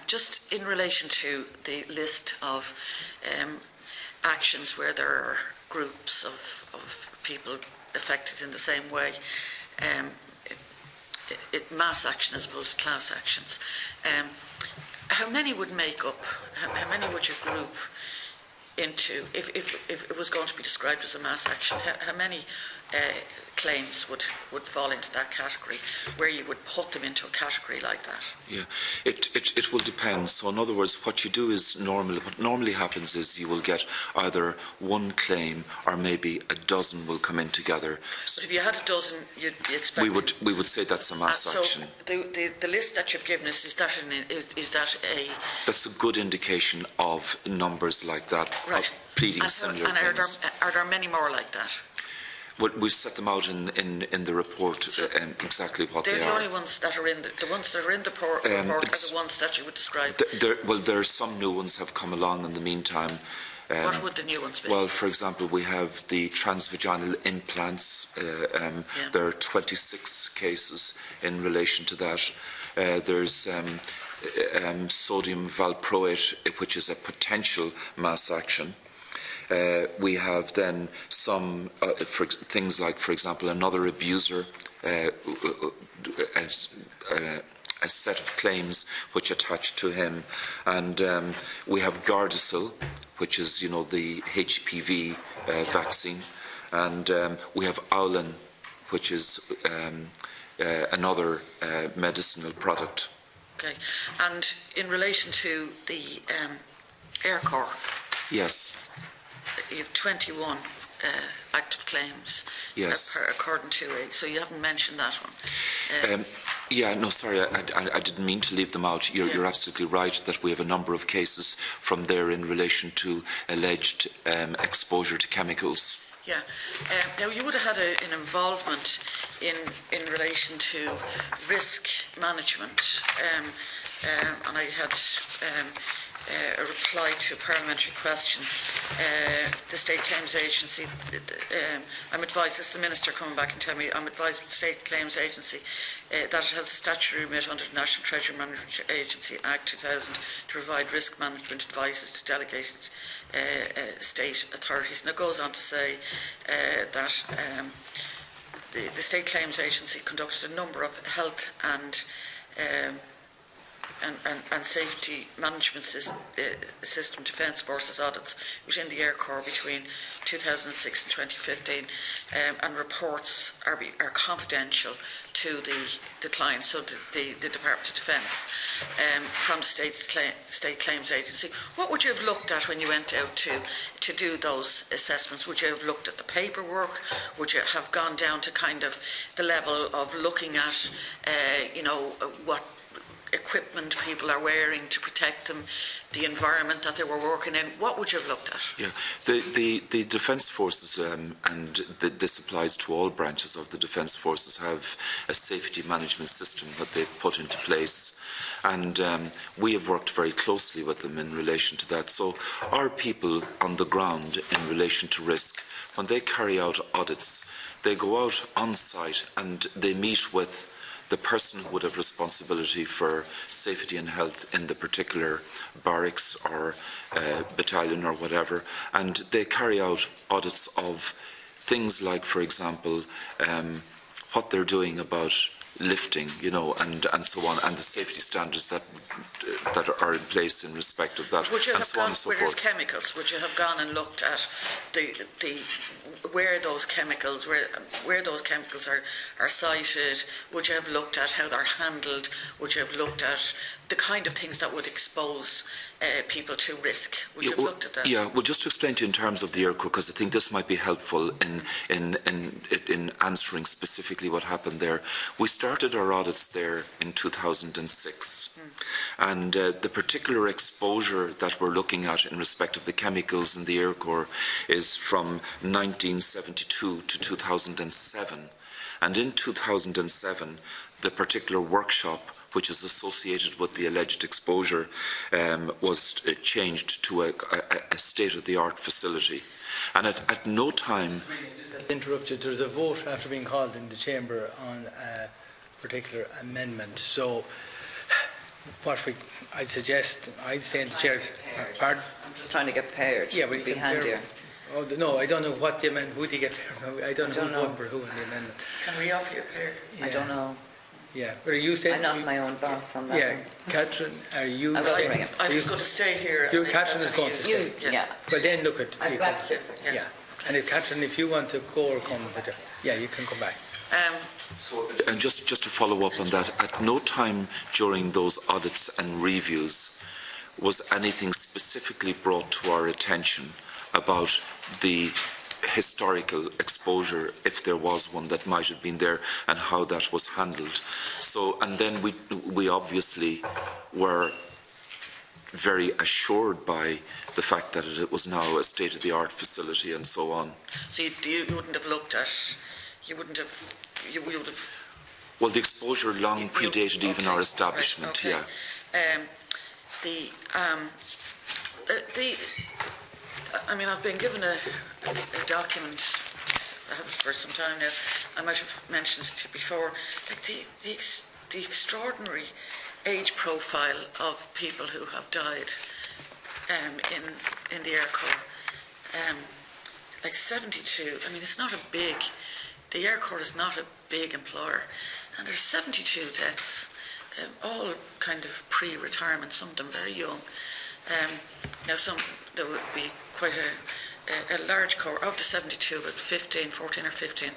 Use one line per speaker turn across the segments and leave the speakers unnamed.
Just in relation to the list of actions where there are groups of people affected in the same way, mass action as opposed to class actions, how many would make up, how many would you group into, if it was going to be described as a mass action, how many claims would fall into that category, where you would put them into a category like that?
Yeah, it will depend. So in other words, what you do is what normally happens is you will get either one claim or maybe a dozen will come in together.
So if you had a dozen, you'd be expecting...
We would say that's a mass action.
So the list that you've given us, is that a...
That's a good indication of numbers like that,
right.
Pleading similar things.
Are there many more like that?
Well, we've set them out in the report, exactly what they are.
They're the only ones that are in the ones that are in the report are the ones that you would describe.
There are some new ones have come along in the meantime.
What would the new ones be?
Well, for example, we have the transvaginal implants. There are 26 cases in relation to that. There's sodium valproate, which is a potential mass action. We have then some for things like, for example, another abuser, a set of claims which attach to him, and we have Gardasil, which is, the HPV vaccine, and we have Owlin, which is another medicinal product.
Okay, and in relation to the Air Corps,
yes.
You have 21 active claims,
yes,
according to it. So you haven't mentioned that one.
No, sorry, I didn't mean to leave them out. You're absolutely right that we have a number of cases from there in relation to alleged exposure to chemicals.
Yeah. Now, you would have had an involvement in relation to risk management, and I had a reply to a parliamentary question. The State Claims Agency, I'm advised, this is the Minister coming back and telling me, I'm advised the State Claims Agency that it has a statutory remit under the National Treasury Management Agency Act 2000 to provide risk management advices to delegated state authorities. And it goes on to say that the State Claims Agency conducted a number of health and safety management system defence forces audits within the Air Corps between 2006 and 2015, and reports are confidential to the client, so the Department of Defence, from the State Claims Agency. What would you have looked at when you went out to do those assessments? Would you have looked at the paperwork? Would you have gone down to kind of the level of looking at, what equipment people are wearing to protect them, the environment that they were working in? What would you have looked at?
Yeah, the Defence Forces, and this applies to all branches of the Defence Forces, have a safety management system that they've put into place, and we have worked very closely with them in relation to that. So our people on the ground in relation to risk, when they carry out audits, they go out on site and they meet with the person who would have responsibility for safety and health in the particular barracks or battalion or whatever, and they carry out audits of things like, for example, what they're doing about lifting, and so on, and the safety standards that are in place in respect of that,
would you
and
have
so
gone,
on and so
where there's
forth.
chemicals, would you have gone and looked at where those chemicals are cited? Would you have looked at how they're handled? Would you have looked at the kind of things that would expose people to risk? Would you have looked at that?
Yeah, well, just to explain to you in terms of the Air Corps, because I think this might be helpful in answering specifically what happened there. We started our audits there in 2006, and the particular exposure that we're looking at in respect of the chemicals in the Air Corps is from 1972 to 2007. And in 2007, the particular workshop which is associated with the alleged exposure was changed to a state-of-the-art facility. And at no time...
Interrupted. There's a vote after being called in the chamber on a particular amendment. So I'd suggest, I'd say in the chair, pardon?
I'm just trying to get paired.
Yeah,
it
we
would be
can
handier.
Oh, no, I don't know what the amendment, who do you get, I don't know
don't
who
know.
voted for who in the amendment.
Can we offer you a pair?
Yeah.
I don't know.
Yeah, but are you saying?
I'm not my own boss on that
Yeah,
one.
Catherine, are you
I will
saying?
bring it.
I was going to stay here.
You,
and if
Catherine
that's
is going
any
to
use.
stay.
Yeah.
Well, then look at.
I'm
you
glad
come-
to do
Yeah. And if Catherine, if you want to go or come, yeah, you can come back.
So, and just to follow up on that, at no time during those audits and reviews was anything specifically brought to our attention about the historical exposure, if there was one that might have been there, and how that was handled. So, and then we obviously were very assured by the fact that it was now a state-of-the-art facility and so on.
So you wouldn't have looked at, you would have.
Well, the exposure long predated even our establishment,
right, okay.
yeah.
I mean, I've been given a document, I have it for some time now, I might have mentioned it to you before, like the extraordinary age profile of people who have died in the Air Corps. Like 72, I mean, it's not a big, the Air Corps is not a big employer, and there's 72 deaths, all kind of pre-retirement, some of them very young. Now there would be quite a large core of the 72, about 14 or 15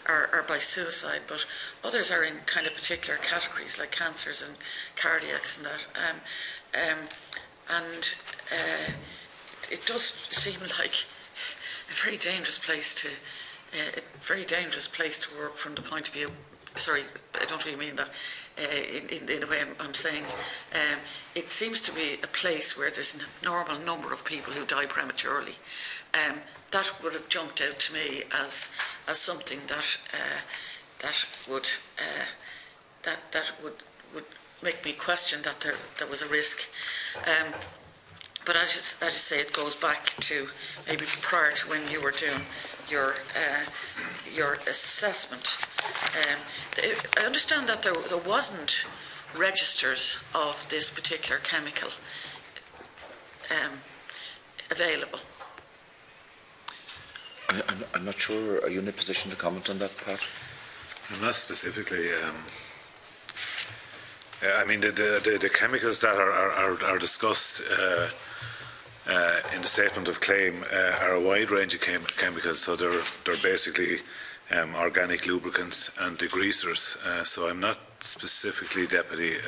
are by suicide, but others are in kind of particular categories like cancers and cardiacs and that. It does seem like a very dangerous place to work from the point of view. Sorry, I don't really mean that in the way I'm saying it. It seems to be a place where there's an abnormal number of people who die prematurely. That would have jumped out to me as something that would make me question that there was a risk. But as you say, it goes back to maybe prior to when you were doing your assessment. I understand that there wasn't registers of this particular chemical available.
I'm not sure. Are you in a position to comment on that, Pat?
I'm not specifically. I mean, the chemicals that are discussed in the statement of claim are a wide range of chemicals. So they're basically organic lubricants and degreasers. So I'm not specifically, Deputy.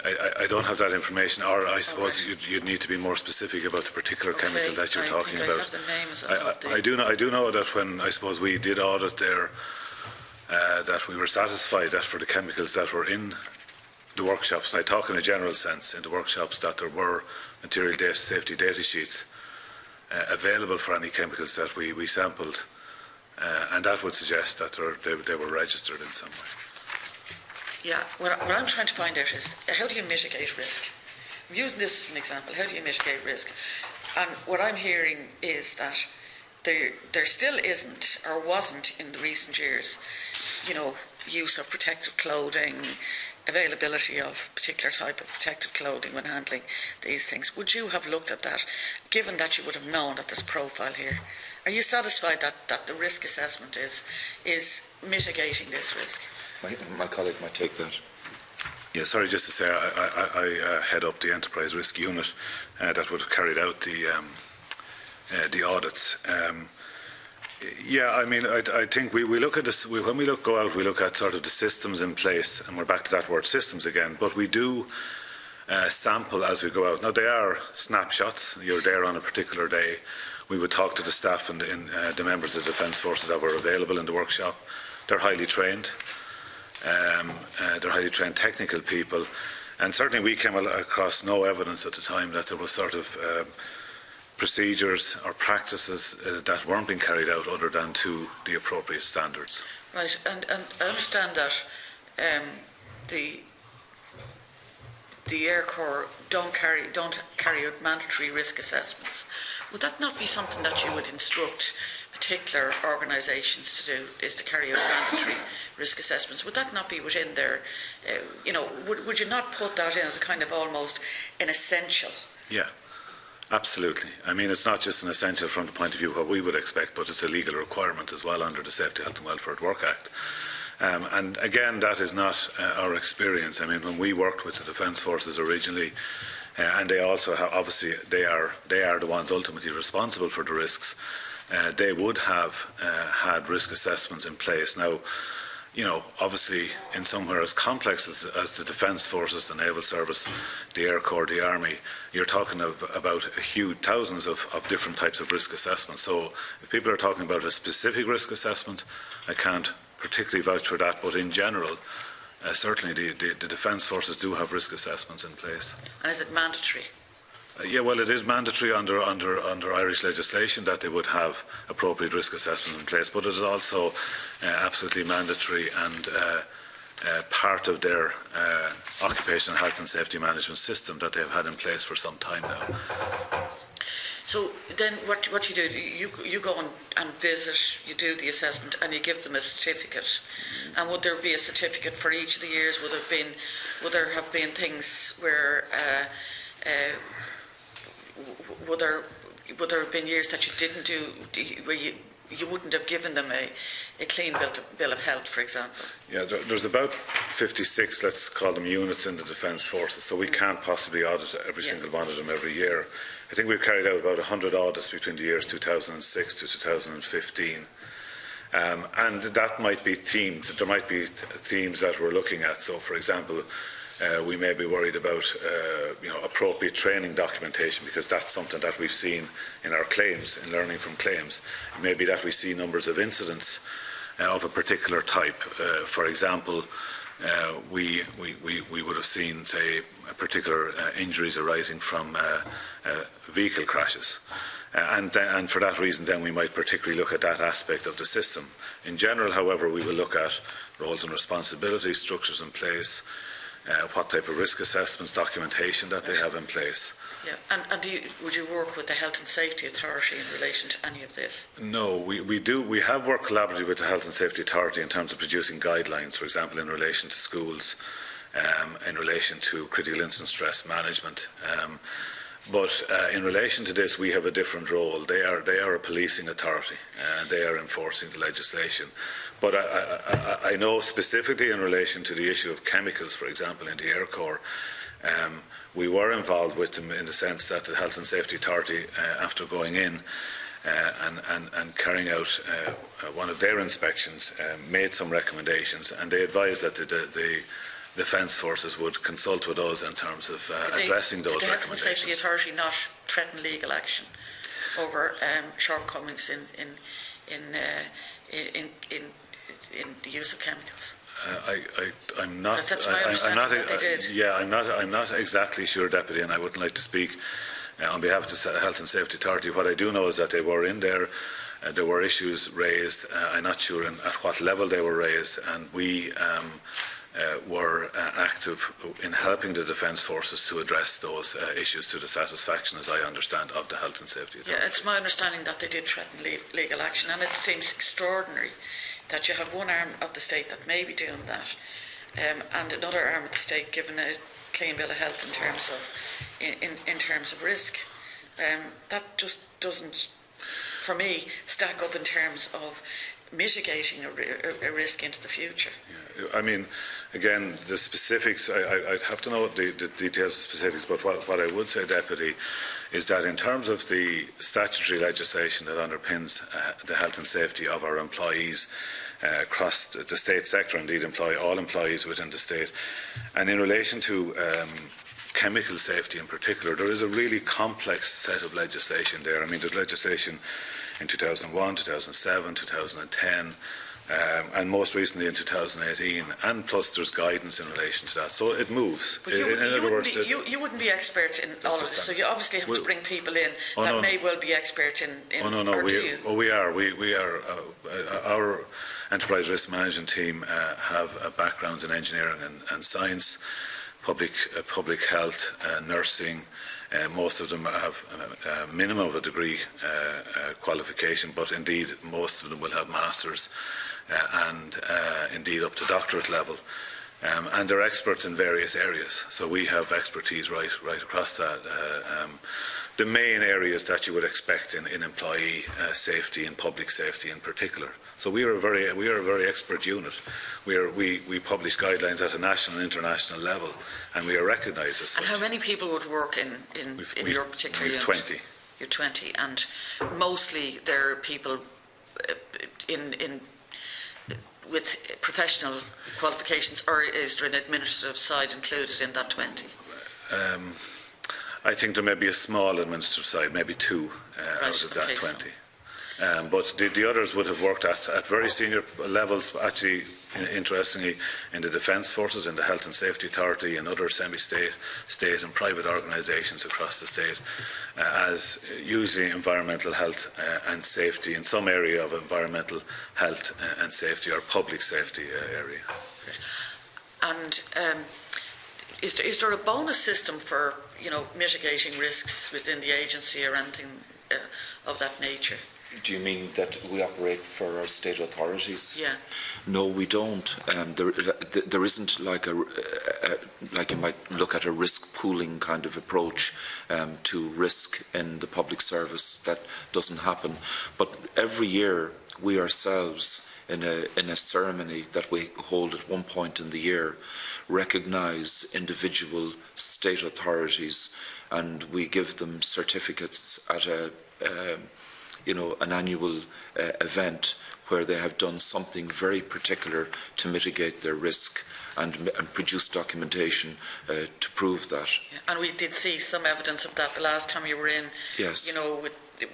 I don't have that information, or I suppose you'd need to be more specific about the particular chemical that you're talking about.
I have the names of the...
I do know that when I suppose we did audit there, that we were satisfied that for the chemicals that were in the workshops, and I talk in a general sense, in the workshops, that there were material safety data sheets available for any chemicals that we sampled, and that would suggest that they were registered in some way.
Yeah, what I'm trying to find out is how do you mitigate risk? I'm using this as an example. How do you mitigate risk? And what I'm hearing is that there still isn't, or wasn't in the recent years, use of protective clothing, availability of particular type of protective clothing when handling these things. Would you have looked at that, given that you would have known that this profile here? Are you satisfied that the risk assessment is mitigating this risk?
My colleague might take that.
Yeah, sorry, just to say, I head up the enterprise risk unit that would have carried out the audits. Yeah, I mean, I think we look at this, when we go out, we look at sort of the systems in place, and we're back to that word systems again, but we do sample as we go out. Now, they are snapshots. You're there on a particular day. We would talk to the staff and the members of the Defence Forces that were available in the workshop. They're highly trained. They're highly trained technical people, and certainly we came across no evidence at the time that there was sort of procedures or practices that weren't being carried out other than to the appropriate standards.
Right, and I understand that the Air Corps don't carry out mandatory risk assessments. Would that not be something that you would instruct particular organisations to do is to carry out mandatory risk assessments. Would that not be within their, would you not put that in as a kind of almost an essential?
Yeah. Absolutely. I mean, it's not just an essential from the point of view of what we would expect, but it's a legal requirement as well under the Safety, Health and Welfare at Work Act. And again, that is not our experience. I mean, when we worked with the Defence Forces originally, and they also have, obviously, they are the ones ultimately responsible for the risks, they would have had risk assessments in place. Now, obviously, in somewhere as complex as the Defence Forces, the Naval Service, the Air Corps, the Army, you're talking about a huge thousands of different types of risk assessments. So if people are talking about a specific risk assessment, I can't particularly vouch for that, but in general, certainly the Defence Forces do have risk assessments in place.
And is it mandatory?
Yeah, well, it is mandatory under Irish legislation that they would have appropriate risk assessments in place, but it is also absolutely mandatory and part of their occupational health and safety management system that they have had in place for some time now.
So then what you do, you go and visit, you do the assessment and you give them a certificate. And would there be a certificate for each of the years? Would there have been things where would there have been years that you didn't do, where you wouldn't have given them a clean bill of health, for example?
Yeah, there's about 56, let's call them, units in the Defence Forces, so we can't possibly audit every single one of them every year. I think we've carried out about 100 audits between the years 2006 to 2015. And that might be themed. There might be themes that we're looking at. So, for example, we may be worried about appropriate training documentation, because that's something that we've seen in our claims, in learning from claims. It may be that we see numbers of incidents of a particular type. For example, we would have seen, say, particular injuries arising from vehicle crashes. And for that reason, then we might particularly look at that aspect of the system. In general, however, we will look at roles and responsibilities, structures in place, what type of risk assessments, documentation that they have in place.
Yeah, and would you work with the Health and Safety Authority in relation to any of this?
No, we do. We have worked collaboratively with the Health and Safety Authority in terms of producing guidelines, for example, in relation to schools, in relation to critical incident stress management. But in relation to this, we have a different role. They are a policing authority, and they are enforcing the legislation. But I know specifically in relation to the issue of chemicals, for example, in the Air Corps, we were involved with them in the sense that the Health and Safety Authority, after going in and carrying out one of their inspections, made some recommendations, and they advised that the Defence Forces would consult with us in terms of addressing those recommendations. Did the Health and
Safety Authority not threaten legal action over shortcomings in the use of chemicals?
I'm not.
That's my understanding that they did.
Yeah, I'm not exactly sure, Deputy, and I wouldn't like to speak on behalf of the Health and Safety Authority. What I do know is that they were in there. There were issues raised. I'm not sure at what level they were raised, and we were active in helping the Defence Forces to address those issues to the satisfaction, as I understand, of the Health and Safety Authority.
Yeah, it's my understanding that they did threaten legal action, and it seems extraordinary that you have one arm of the state that may be doing that, and another arm of the state giving a clean bill of health in terms of risk. That just doesn't, for me, stack up in terms of mitigating a risk into the future.
Yeah, I mean, again, the specifics, I'd have to know the details of specifics, but what I would say, Deputy, is that in terms of the statutory legislation that underpins the health and safety of our employees across the state sector, indeed all employees within the state, and in relation to chemical safety in particular, there is a really complex set of legislation there. I mean, there's legislation in 2001, 2007, 2010, and most recently in 2018, and plus there's guidance in relation to that. So it moves.
But you wouldn't be expert in all of this, so you obviously have to bring people in that may well be expert in
we are. Our enterprise risk management team have backgrounds in engineering and science. public health, nursing. Most of them have a minimum of a degree qualification, but indeed most of them will have masters and indeed up to doctorate level. And they're experts in various areas. So we have expertise right across that. The main areas that you would expect in employee safety and public safety in particular. So we are a very expert unit. We publish guidelines at a national and international level, and we are recognised as such.
And how many people would work in your particular unit?
20.
You're 20, and mostly there are people with professional qualifications, or is there an administrative side included in that 20?
I think there may be a small administrative side, maybe 2 out of that 20. But the others would have worked at very senior levels, actually, interestingly, in the Defence Forces, in the Health and Safety Authority, and other semi-state, state and private organisations across the state, as usually environmental health and safety, in some area of environmental health and safety or public safety area.
And is there a bonus system for mitigating risks within the agency or anything of that nature?
Do you mean that we operate for our state authorities?
Yeah.
No, we don't. There isn't like like you might look at a risk pooling kind of approach to risk in the public service. That doesn't happen. But every year we ourselves, in a ceremony that we hold at one point in the year, recognise individual state authorities, and we give them certificates at an annual event where they have done something very particular to mitigate their risk and produce documentation to prove that.
Yeah. And we did see some evidence of that the last time you were in.
Yes.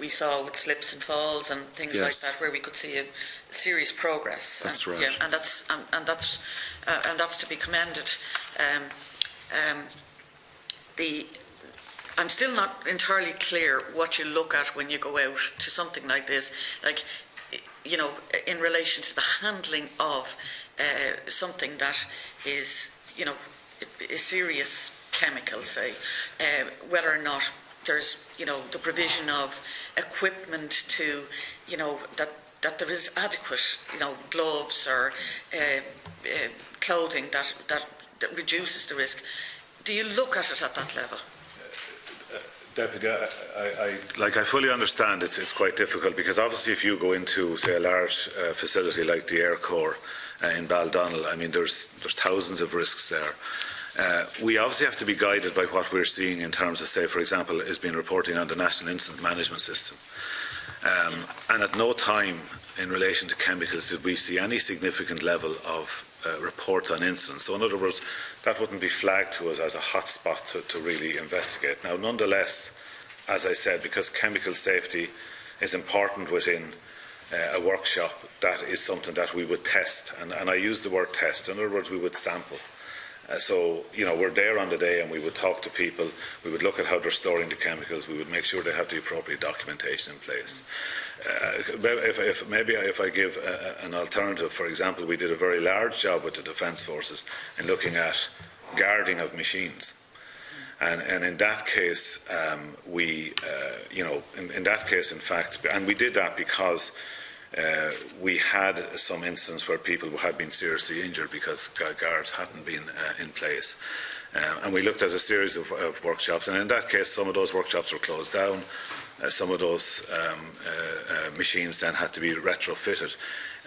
We saw with slips and falls and things like that, where we could see a serious progress.
That's right.
Yeah, and that's to be commended. I'm still not entirely clear what you look at when you go out to something like this, like, in relation to the handling of something that is, a serious chemical, say, whether or not there's, the provision of equipment to, that there is adequate, gloves or clothing that reduces the risk. Do you look at it at that level?
Deputy, I fully understand it's quite difficult, because obviously if you go into, say, a large facility like the Air Corps in Baldonnell, I mean, there's thousands of risks there. We obviously have to be guided by what we're seeing in terms of, say, for example, has been reporting on the National Incident Management System. And at no time in relation to chemicals did we see any significant level of reports on incidents. So in other words, that wouldn't be flagged to us as a hot spot to really investigate. Now, nonetheless, as I said, because chemical safety is important within a workshop, that is something that we would test. And I use the word test. In other words, we would sample. So, we're there on the day and we would talk to people, we would look at how they're storing the chemicals, we would make sure they have the appropriate documentation in place. If I give an alternative, for example, we did a very large job with the Defence Forces in looking at guarding of machines. And in that case, in that case, in fact, and we did that because we had some instances where people had been seriously injured because guards hadn't been in place. And we looked at a series of workshops, and in that case some of those workshops were closed down. Some of those machines then had to be retrofitted.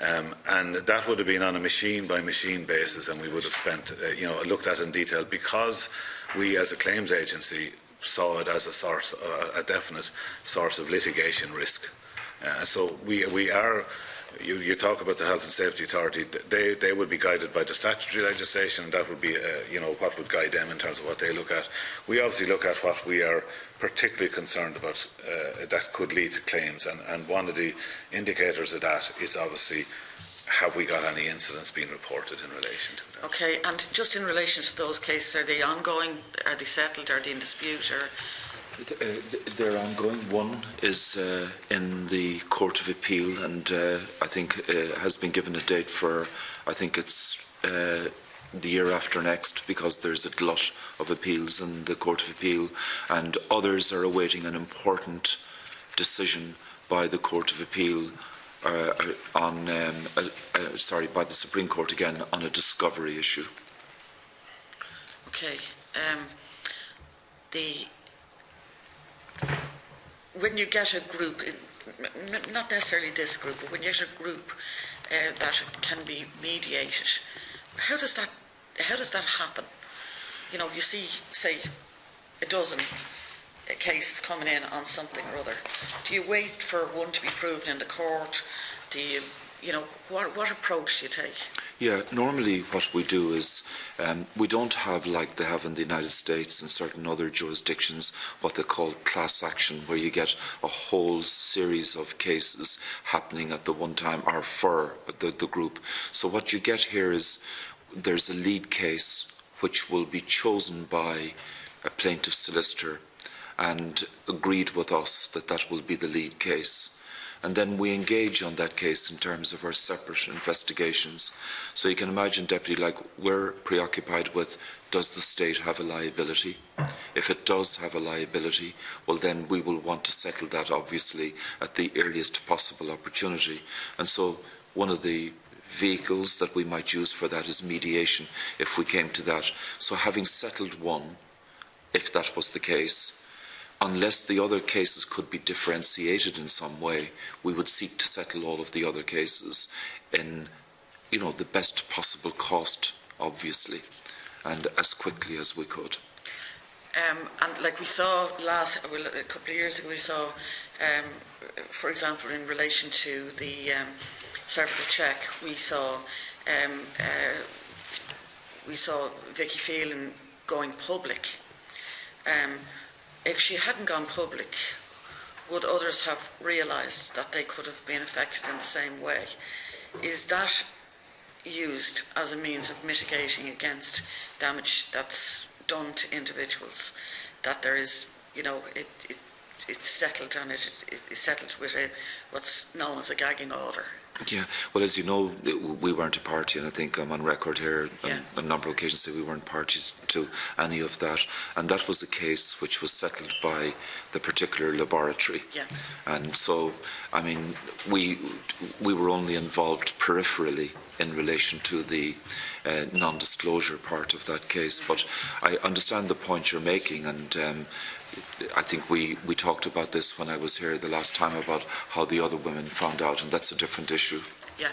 And that would have been on a machine-by-machine basis, and we would have spent, looked at in detail, because we as a claims agency saw it as a definite source of litigation risk. So we are, you talk about the Health and Safety Authority, they would be guided by the statutory legislation, and that would be, what would guide them in terms of what they look at. We obviously look at what we are particularly concerned about that could lead to claims, and one of the indicators of that is obviously, have we got any incidents being reported in relation to that?
Okay, and just in relation to those cases, are they ongoing, are they settled, are they in dispute, or...?
They're ongoing. One is in the Court of Appeal, and I think has been given a date for, I think it's the year after next because there's a glut of appeals in the Court of Appeal, and others are awaiting an important decision by the Court of Appeal by the Supreme Court again on a discovery issue.
Okay. When you get a group, not necessarily this group, but when you get a group that can be mediated, how does that happen? You know, if you see, say, a dozen cases coming in on something or other, do you wait for one to be proven in the court? Do you, what approach do you take?
Yeah, normally what we do is we don't have, like they have in the United States and certain other jurisdictions, what they call class action, where you get a whole series of cases happening at the one time or for the group. So what you get here is there's a lead case which will be chosen by a plaintiff solicitor and agreed with us that that will be the lead case. And then we engage on that case in terms of our separate investigations. So you can imagine, Deputy, like we're preoccupied with, does the state have a liability? If it does have a liability, well then we will want to settle that obviously at the earliest possible opportunity. And so one of the vehicles that we might use for that is mediation, if we came to that. So having settled one, if that was the case, unless the other cases could be differentiated in some way, we would seek to settle all of the other cases in, the best possible cost, obviously, and as quickly as we could.
And like we saw a couple of years ago, we saw, for example, in relation to the cervical check, we saw Vicky Phelan going public. If she hadn't gone public, would others have realised that they could have been affected in the same way? Is that used as a means of mitigating against damage that's done to individuals? That there is, it's settled, and it is settled with what's known as a gagging order?
Yeah, well, as you know, we weren't a party, and I think I'm on record here on a number of occasions say we weren't parties to any of that. And that was a case which was settled by the particular laboratory. Yeah. And so, I mean, we were only involved peripherally in relation to the non-disclosure part of that case. But I understand the point you're making, and I think we talked about this when I was here the last time about how the other women found out, and that's a different issue.
Yeah.